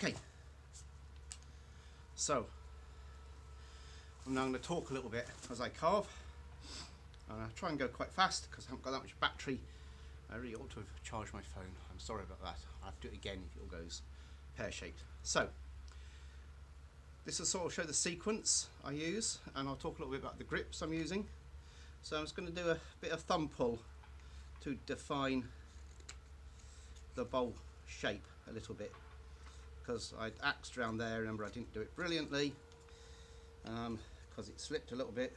Okay, so I'm now going to talk a little bit as I carve. I try and go quite fast because I haven't got that much battery. I really ought to have charged my phone. I'm sorry about that. I'll have to do it again if it all goes pear-shaped. So this will sort of show the sequence I use, and I'll talk a little bit about the grips I'm using. So I'm just going to do a bit of thumb pull to define the bowl shape a little bit, because I axed around there. Remember, I didn't do it brilliantly because it slipped a little bit.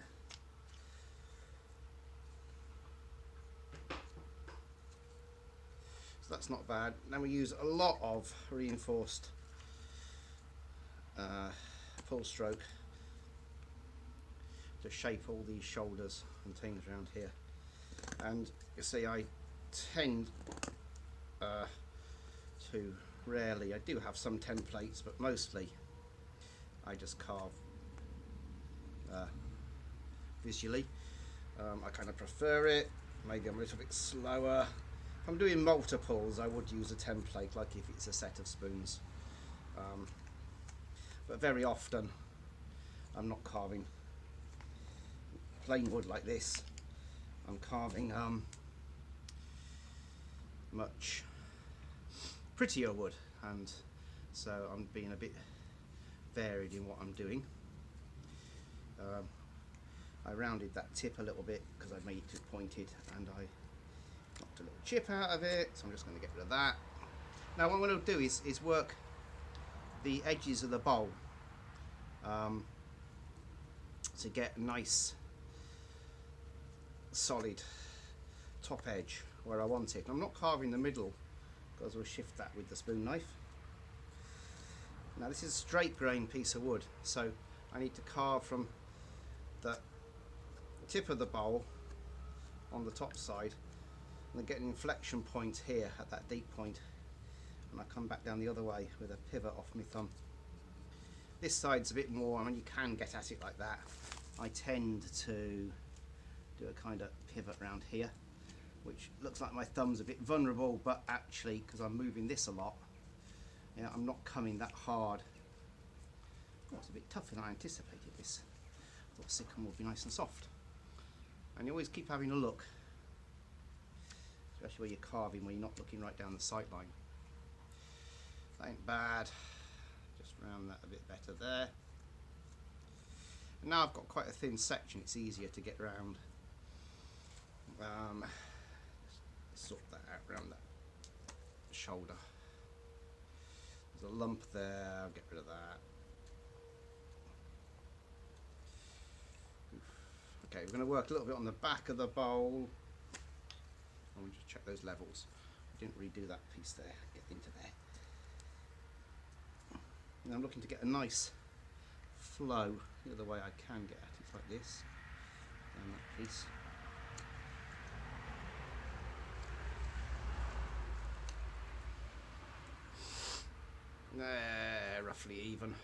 So that's not bad. Then we use a lot of reinforced pull stroke to shape all these shoulders and things around here. And you see, I tend to rarely, I do have some templates, but mostly I just carve visually. I kind of prefer it. Maybe I'm a little bit slower. If I'm doing multiples, I would use a template, like if it's a set of spoons. But very often I'm not carving plain wood like this. I'm carving much prettier wood, and so I'm being a bit varied in what I'm doing. I rounded that tip a little bit because I made it too pointed, and I knocked a little chip out of it, so I'm just going to get rid of that. Now what I'm going to do is work the edges of the bowl to get a nice solid top edge where I want it. I'm not carving the middle because we'll shift that with the spoon knife. Now this is a straight grain piece of wood, so I need to carve from the tip of the bowl on the top side, and then get an inflection point here at that deep point, and I come back down the other way with a pivot off my thumb. This side's a bit more, I mean, you can get at it like that. I tend to do a kind of pivot around here, which looks like my thumb's a bit vulnerable, but actually, because I'm moving this a lot, yeah, I'm not coming that hard. Oh, it's a bit tougher than I anticipated this. I thought sycamore would be nice and soft. And you always keep having a look, especially where you're carving, where you're not looking right down the sight line. That ain't bad. Just round that a bit better there. And now I've got quite a thin section, it's easier to get round. Sort that out around that shoulder. There's a lump there, I'll get rid of that. Okay, we're going to work a little bit on the back of the bowl. I want to just check those levels. I didn't redo that piece there, get into there. And I'm looking to get a nice flow. The other way I can get at it like this, down that piece. There, roughly even.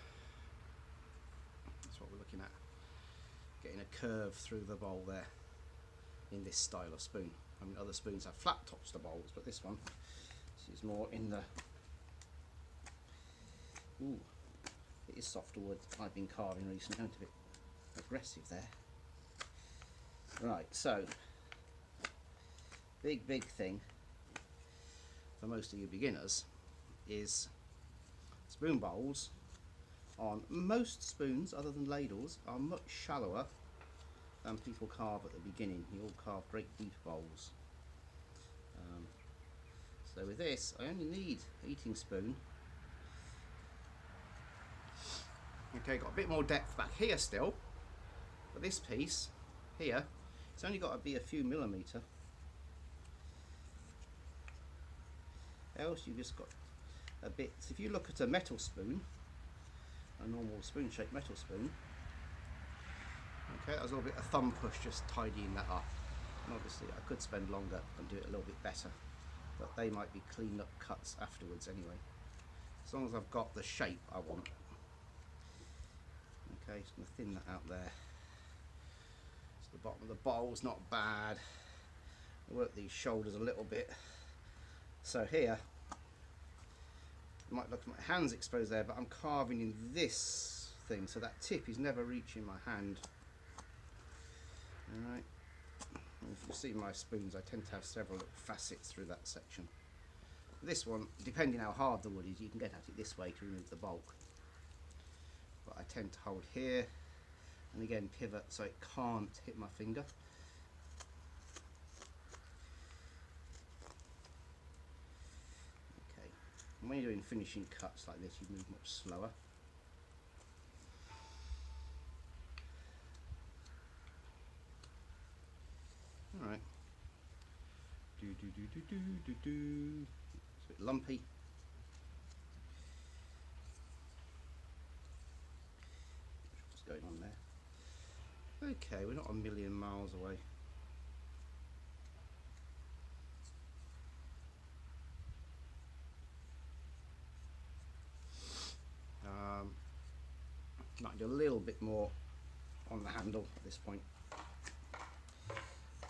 That's what we're looking at. Getting a curve through the bowl there in this style of spoon. I mean, other spoons have flat tops to bowls, but this one, this is more in the... Ooh, it is softer wood I've been carving recently. Going a bit aggressive there. Right, so big thing for most of you beginners is spoon bowls. On most spoons, other than ladles, are much shallower than people carve at the beginning. You all carve great deep bowls. So with this, I only need an eating spoon. Okay, got a bit more depth back here still, but this piece here, it's only got to be a few millimetre. Else you've just got a bit. If you look at a metal spoon, a normal spoon-shaped metal spoon, okay, that was a little bit of thumb push just tidying that up. And obviously I could spend longer and do it a little bit better, but they might be cleaned up cuts afterwards anyway, as long as I've got the shape I want. Okay, just going to thin that out there. So the bottom of the bowl's not bad. I work these shoulders a little bit. So here, You might look at my hands exposed there, but I'm carving in this thing, so that tip is never reaching my hand. Alright, if you see my spoons, I tend to have several little facets through that section. This one, depending how hard the wood is, you can get at it this way to remove the bulk. But I tend to hold here, and again pivot so it can't hit my finger. Okay, and when you're doing finishing cuts like this, you move much slower. Alright. It's a bit lumpy. What's going on there? Okay, we're not a million miles away. Might do a little bit more on the handle at this point.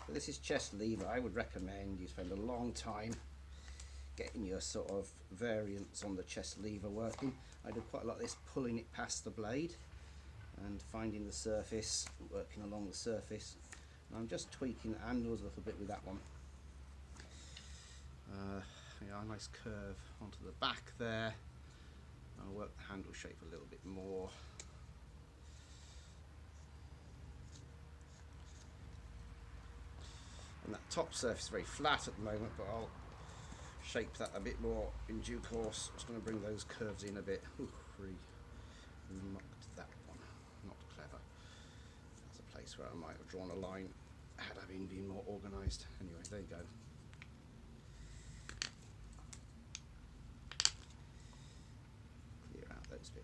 But this is chest lever. I would recommend you spend a long time getting your sort of variants on the chest lever working. I do quite a lot of this, pulling it past the blade and finding the surface, working along the surface. And I'm just tweaking the handles a little bit with that one. Yeah, a nice curve onto the back there. I'll work the handle shape a little bit more. And that top surface is very flat at the moment, but I'll shape that a bit more in due course. I'm just going to bring those curves in a bit. Ooh, mucked that one. Not clever. That's a place where I might have drawn a line had I been more organised. Anyway, there you go. Clear out those bits.